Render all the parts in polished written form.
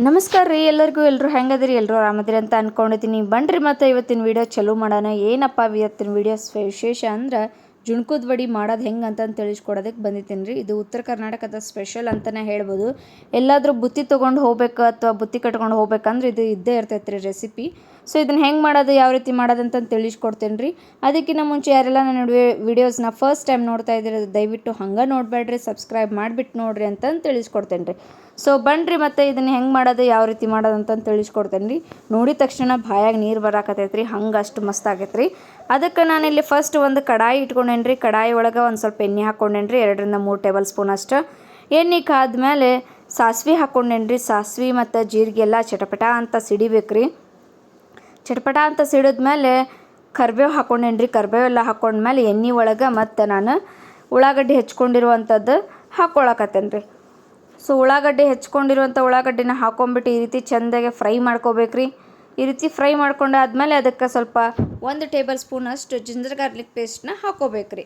ನಮಸ್ಕಾರ ರೀ ಎಲ್ಲರೂ ಹೆಂಗದಿರಿ ಎಲ್ಲರೂ ಆರಾಮದಿರಿ ಅಂತ ಅಂದ್ಕೊಂಡಿದ್ದೀನಿ. ಬನ್ರಿ ಮತ್ತು ಇವತ್ತಿನ ವಿಡಿಯೋ ಚಲೋ ಮಾಡೋಣ. ಏನಪ್ಪ ಇವತ್ತಿನ ವಿಡಿಯೋ ವಿಶೇಷ ಅಂದ್ರೆ ಜುಣ್ಕದ ವಡಿ ಮಾಡೋದು ಹೆಂಗೆ ಅಂತ ತಿಳಿಸ್ಕೊಡೋದಕ್ಕೆ ಬಂದಿದ್ದೀನಿ ರೀ. ಇದು ಉತ್ತರ ಕರ್ನಾಟಕದ ಸ್ಪೆಷಲ್ ಅಂತಲೇ ಹೇಳ್ಬೋದು. ಎಲ್ಲಾದರೂ ಬುತ್ತಿ ತೊಗೊಂಡು ಹೋಗ್ಬೇಕು ಅಥವಾ ಬುತ್ತಿ ಕಟ್ಕೊಂಡು ಹೋಗ್ಬೇಕಂದ್ರೆ ಇದು ಇದ್ದೇ ಇರ್ತೈತೆ ರೀ ರೆಸಿಪಿ. ಸೊ ಇದನ್ನು ಹೆಂಗೆ ಮಾಡೋದು, ಯಾವ ರೀತಿ ಮಾಡೋದು ಅಂತ ತಿಳಿಸ್ಕೊಡ್ತೇನೆ ರೀ. ಅದಕ್ಕಿಂತ ಮುಂಚೆ ಯಾರೆಲ್ಲ ನನ್ನ ವಿಡಿಯೋಸ್ನ ಫಸ್ಟ್ ಟೈಮ್ ನೋಡ್ತಾ ಇದ್ದೀರಿ ದಯವಿಟ್ಟು ಹಂಗೆ ನೋಡಬೇಡ್ರಿ, ಸಬ್ಸ್ಕ್ರೈಬ್ ಮಾಡಿಬಿಟ್ಟು ನೋಡಿರಿ ಅಂತ ತಿಳಿಸ್ಕೊಡ್ತೇನೆ ರೀ. ಸೊ ಬನ್ರಿ ಮತ್ತು ಇದನ್ನು ಹೆಂಗೆ ಮಾಡೋದು, ಯಾವ ರೀತಿ ಮಾಡೋದು ಅಂತ ತಿಳಿಸ್ಕೊಡ್ತೇನೆ ರೀ. ನೋಡಿದ ತಕ್ಷಣ ಬಾಯಾಗ ನೀರು ಬರಾಕತ್ತೈತೆ ರೀ, ಹಂಗೆ ಅಷ್ಟು ಮಸ್ತ್ ಆಗೈತೆ ರೀ. ಅದಕ್ಕೆ ನಾನಿಲ್ಲಿ ಫಸ್ಟ್ ಒಂದು ಕಡಾಯಿ ಇಟ್ಕೊಂಡೇನಿ ರೀ. ಕಡಾಯಿ ಒಳಗೆ ಒಂದು ಸ್ವಲ್ಪ ಎಣ್ಣೆ ಹಾಕ್ಕೊಂಡೇನಿ ರೀ, 2 ರಿಂದ 3 ಟೇಬಲ್ ಸ್ಪೂನ್ ಅಷ್ಟು. ಎಣ್ಣೆ ಕಾದ್ಮೇಲೆ ಸಾಸಿವೆ ಹಾಕ್ಕೊಂಡೇನಿ ರೀ. ಸಾಸಿವೆ ಮತ್ತು ಜೀರಿಗೆ ಎಲ್ಲ ಚಟಪಟ ಅಂತ ಸಿಡಿಬೇಕು ರೀ. ಚಟಪಟ ಅಂತ ಸಿಡಿದ್ಮೇಲೆ ಕರಿಬೇವು ಹಾಕ್ಕೊಂಡೇನಿ ರೀ. ಕರಿಬೇವೆಲ್ಲ ಹಾಕ್ಕೊಂಡ್ಮೇಲೆ ಎಣ್ಣೆ ಒಳಗೆ ಮತ್ತು ನಾನು ಉಳ್ಳಾಗಡ್ಡಿ ಹೆಚ್ಕೊಂಡಿರುವಂಥದ್ದು ಹಾಕ್ಕೊಳಕತ್ತೇನೆ ರೀ. ಸೊ ಉಳ್ಳಾಗಡ್ಡಿ ಹೆಚ್ಕೊಂಡಿರುವಂಥ ಉಳ್ಳಾಗಡ್ಡಿನ ಹಾಕ್ಕೊಂಬಿಟ್ಟು ಈ ರೀತಿ ಚೆಂದಾಗೆ ಫ್ರೈ ಮಾಡ್ಕೋಬೇಕು ರೀ. ಈ ರೀತಿ ಫ್ರೈ ಮಾಡ್ಕೊಂಡಾದ್ಮೇಲೆ ಅದಕ್ಕೆ ಸ್ವಲ್ಪ 1 ಟೇಬಲ್ ಸ್ಪೂನ್ ಅಷ್ಟು ಜಿಂಜರ್ ಗಾರ್ಲಿಕ್ ಪೇಸ್ಟ್ನ ಹಾಕ್ಕೋಬೇಕು ರೀ.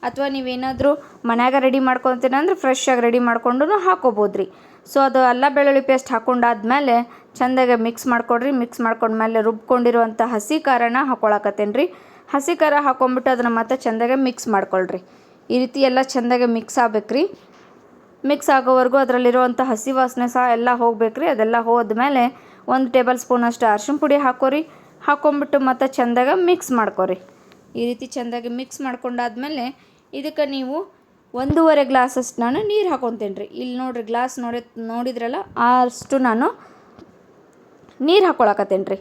ಅಥವಾ ನೀವೇನಾದರೂ ಮನ್ಯಾಗ ರೆಡಿ ಮಾಡ್ಕೊತೀನಿ ಅಂದ್ರೆ ಫ್ರೆಶ್ಶಾಗಿ ರೆಡಿ ಮಾಡ್ಕೊಂಡು ಹಾಕ್ಕೋಬೋದು ರೀ. ಸೊ ಅದು ಅಲ್ಲ ಬೆಳ್ಳುಳ್ಳಿ ಪೇಸ್ಟ್ ಹಾಕ್ಕೊಂಡಾದ್ಮೇಲೆ ಚೆಂದಾಗೆ ಮಿಕ್ಸ್ ಮಾಡ್ಕೊಡ್ರಿ. ಮಿಕ್ಸ್ ಮಾಡ್ಕೊಂಡ್ಮೇಲೆ ರುಬ್ಕೊಂಡಿರುವಂಥ ಹಸಿ ಖಾರನ ಹಾಕ್ಕೊಳಕತ್ತೇನೆ ರೀ. ಹಸಿ ಖಾರ ಹಾಕ್ಕೊಂಬಿಟ್ಟು ಅದನ್ನು ಮತ್ತೆ ಚೆಂದಾಗೆ ಮಿಕ್ಸ್ ಮಾಡ್ಕೊಳ್ರಿ. ಈ ರೀತಿ ಎಲ್ಲ ಚೆಂದಾಗೆ ಮಿಕ್ಸ್ ಆಗ್ಬೇಕು ರೀ. ಮಿಕ್ಸ್ ಆಗೋವರೆಗೂ ಅದರಲ್ಲಿರುವಂಥ ಹಸಿ ವಾಸನೆ ಸಹ ಎಲ್ಲ ಹೋಗ್ಬೇಕು ರೀ. ಅದೆಲ್ಲ ಹೋದ್ಮೇಲೆ 1 ಟೇಬಲ್ ಸ್ಪೂನ್ ಅಷ್ಟು ಅರಿಶಿನ ಪುಡಿ ಹಾಕೋರಿ. ಹಾಕ್ಕೊಂಬಿಟ್ಟು ಮತ್ತೆ ಚೆಂದಾಗೆ ಮಿಕ್ಸ್ ಮಾಡ್ಕೊರಿ. ಈ ರೀತಿ ಚೆಂದಾಗಿ ಮಿಕ್ಸ್ ಮಾಡ್ಕೊಂಡಾದ್ಮೇಲೆ ಇದಕ್ಕೆ ನೀವು 1.5 ಗ್ಲಾಸಷ್ಟು ನಾನು ನೀರು ಹಾಕ್ಕೊತೀನಿ ರೀ. ಇಲ್ಲಿ ನೋಡಿರಿ ಗ್ಲಾಸ್ ನೋಡಿದ್ರಲ್ಲ ಅಷ್ಟು ನಾನು ನೀರು ಹಾಕ್ಕೊಳಕತ್ತೇನೆ ರೀ.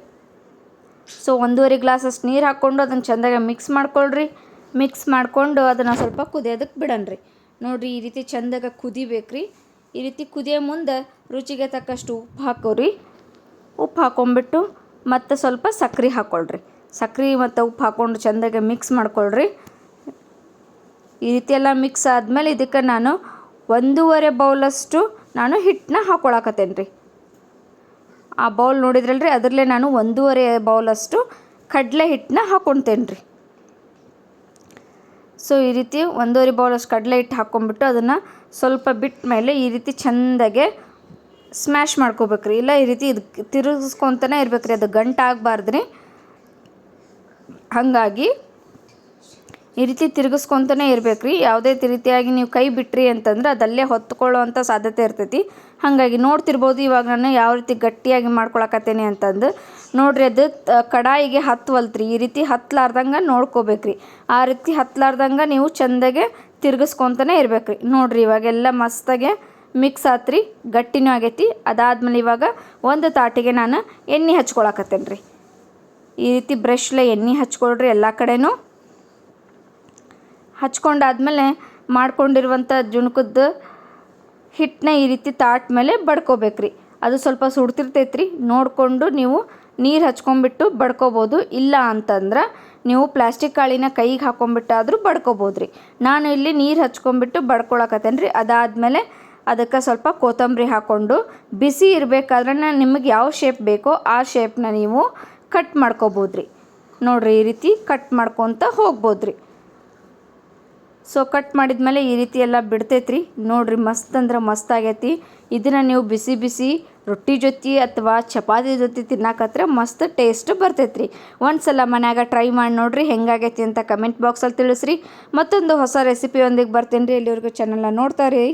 ಸೊ 1.5 ಗ್ಲಾಸಷ್ಟು ನೀರು ಹಾಕ್ಕೊಂಡು ಅದನ್ನು ಚೆಂದಾಗಿ ಮಿಕ್ಸ್ ಮಾಡ್ಕೊಳ್ರಿ. ಮಿಕ್ಸ್ ಮಾಡಿಕೊಂಡು ಅದನ್ನು ಸ್ವಲ್ಪ ಕುದಿಯೋದಕ್ಕೆ ಬಿಡಣ್ರಿ. ನೋಡಿರಿ ಈ ರೀತಿ ಚೆಂದಾಗಿ ಕುದಿಬೇಕು ರೀ. ಈ ರೀತಿ ಕುದಿಯೋ ಮುಂದೆ ರುಚಿಗೆ ತಕ್ಕಷ್ಟು ಉಪ್ಪು ಹಾಕೋರಿ. ಉಪ್ಪು ಹಾಕ್ಕೊಂಬಿಟ್ಟು ಮತ್ತು ಸ್ವಲ್ಪ ಸಕ್ಕರೆ ಹಾಕ್ಕೊಳ್ರಿ. ಸಕ್ಕರೆ ಮತ್ತು ಉಪ್ಪು ಹಾಕ್ಕೊಂಡು ಚೆಂದಾಗಿ ಮಿಕ್ಸ್ ಮಾಡ್ಕೊಳ್ರಿ. ಈ ರೀತಿ ಎಲ್ಲ ಮಿಕ್ಸ್ ಆದಮೇಲೆ ಇದಕ್ಕೆ ನಾನು 1.5 ಬೌಲಷ್ಟು ನಾನು ಹಿಟ್ಟನ್ನ ಹಾಕ್ಕೊಳಕತ್ತೇನೆ ರೀ. ಆ ಬೌಲ್ ನೋಡಿದ್ರಲ್ರಿ ಅದರಲ್ಲೇ ನಾನು 1.5 ಬೌಲಷ್ಟು ಕಡಲೆ ಹಿಟ್ಟನ್ನ ಹಾಕ್ಕೊತೇನೆ ರೀ. ಸೊ ಈ ರೀತಿ 1.5 ಬೌಲಷ್ಟು ಕಡಲೆ ಹಿಟ್ಟು ಹಾಕ್ಕೊಂಬಿಟ್ಟು ಅದನ್ನು ಸ್ವಲ್ಪ ಬಿಟ್ಟ ಮೇಲೆ ಈ ರೀತಿ ಚೆಂದಾಗೆ ಸ್ಮ್ಯಾಶ್ ಮಾಡ್ಕೋಬೇಕ್ರಿ. ಇಲ್ಲ ಈ ರೀತಿ ಇದು ತಿರುಗಿಸ್ಕೊತಾನೆ ಇರ್ಬೇಕು ರೀ, ಅದು ಗಂಟಾಗಬಾರ್ದು ರೀ. ಹಾಗಾಗಿ ಈ ರೀತಿ ತಿರುಗಿಸ್ಕೊತಾನೆ ಇರ್ಬೇಕು ರೀ. ಯಾವುದೇ ರೀತಿಯಾಗಿ ನೀವು ಕೈ ಬಿಟ್ರಿ ಅಂತಂದ್ರೆ ಅದಲ್ಲೇ ಹೊತ್ಕೊಳ್ಳೋ ಅಂಥ ಸಾಧ್ಯತೆ ಇರ್ತೈತಿ. ಹಾಗಾಗಿ ನೋಡ್ತಿರ್ಬೋದು ಇವಾಗ ನಾನು ಯಾವ ರೀತಿ ಗಟ್ಟಿಯಾಗಿ ಮಾಡ್ಕೊಳಕತ್ತೇನೆ ಅಂತಂದು. ನೋಡಿರಿ ಅದು ಕಡಾಯಿಗೆ ಹತ್ತವಲ್ತ್ರಿ. ಈ ರೀತಿ ಹತ್ತಲಾರ್ದಂಗೆ ನೋಡ್ಕೋಬೇಕ್ರಿ. ಆ ರೀತಿ ಹತ್ತಲಾರ್ದಂಗೆ ನೀವು ಚೆಂದಾಗೆ ತಿರುಗಿಸ್ಕೊತಾನೆ ಇರ್ಬೇಕು ರೀ. ನೋಡಿರಿ ಇವಾಗೆಲ್ಲ ಮಸ್ತಾಗೆ ಮಿಕ್ಸ್ ಆತ್ರಿ, ಗಟ್ಟಿನೂ ಆಗೈತಿ. ಅದಾದ್ಮೇಲೆ ಇವಾಗ ಒಂದು ತಾಟಿಗೆ ನಾನು ಎಣ್ಣೆ ಹಚ್ಕೊಳಕತ್ತೇನೆ ರೀ. ಈ ರೀತಿ ಬ್ರಷ್ಲೆ ಎಣ್ಣೆ ಹಚ್ಕೊಳ್ರಿ ಎಲ್ಲ ಕಡೆನೂ. ಹಚ್ಕೊಂಡಾದ್ಮೇಲೆ ಮಾಡ್ಕೊಂಡಿರುವಂಥ ಜುಣ್ಕದ ಹಿಟ್ಟನ್ನ ಈ ರೀತಿ ತಾಟ್ ಮೇಲೆ ಬಡ್ಕೋಬೇಕು ರೀ. ಅದು ಸ್ವಲ್ಪ ಸುಡ್ತಿರ್ತೈತೆ ರೀ, ನೋಡಿಕೊಂಡು ನೀವು ನೀರು ಹಚ್ಕೊಂಬಿಟ್ಟು ಬಡ್ಕೋಬೋದು. ಇಲ್ಲ ಅಂತಂದ್ರೆ ನೀವು ಪ್ಲಾಸ್ಟಿಕ್ ಕಾಳಿನ ಕೈಗೆ ಹಾಕ್ಕೊಂಬಿಟ್ಟಾದರೂ ಬಡ್ಕೋಬೋದು ರೀ. ನಾನು ಇಲ್ಲಿ ನೀರು ಹಚ್ಕೊಂಬಿಟ್ಟು ಬಡ್ಕೊಳಕತ್ತೇನೆ ರೀ. ಅದಾದಮೇಲೆ ಅದಕ್ಕೆ ಸ್ವಲ್ಪ ಕೊತ್ತಂಬರಿ ಹಾಕ್ಕೊಂಡು ಬಿಸಿ ಇರಬೇಕಾದ್ರೆ ನಿಮಗೆ ಯಾವ ಶೇಪ್ ಬೇಕೋ ಆ ಶೇಪ್ನ ನೀವು ಕಟ್ ಮಾಡ್ಕೋಬೋದು ರೀ. ನೋಡಿರಿ ಈ ರೀತಿ ಕಟ್ ಮಾಡ್ಕೊತ ಹೋಗ್ಬೋದು ರೀ. ಸೊ ಕಟ್ ಮಾಡಿದ್ಮೇಲೆ ಈ ರೀತಿ ಎಲ್ಲ ಬಿಡ್ತೈತೆ ರೀ. ನೋಡಿರಿ ಮಸ್ತ್ ಅಂದ್ರೆ ಮಸ್ತ್ ಆಗೈತಿ. ಇದನ್ನು ನೀವು ಬಿಸಿ ಬಿಸಿ ರೊಟ್ಟಿ ಜೊತೆ ಅಥವಾ ಚಪಾತಿ ಜೊತೆ ತಿನ್ನಕತ್ರ ಮಸ್ತ್ ಟೇಸ್ಟ್ ಬರ್ತೈತೆ ರೀ. ಒಂದು ಸಲ ಮನ್ಯಾಗ ಟ್ರೈ ಮಾಡಿ ನೋಡಿರಿ ಹೆಂಗಾಗೈತಿ ಅಂತ ಕಮೆಂಟ್ ಬಾಕ್ಸಲ್ಲಿ ತಿಳಿಸ್ರಿ. ಮತ್ತೊಂದು ಹೊಸ ರೆಸಿಪಿಯೊಂದಿಗೆ ಬರ್ತೀನಿ ರೀ. ಎಲ್ಲಿವರೆಗೂ ಚಾನಲ್ನ ನೋಡ್ತಾ ರೀ.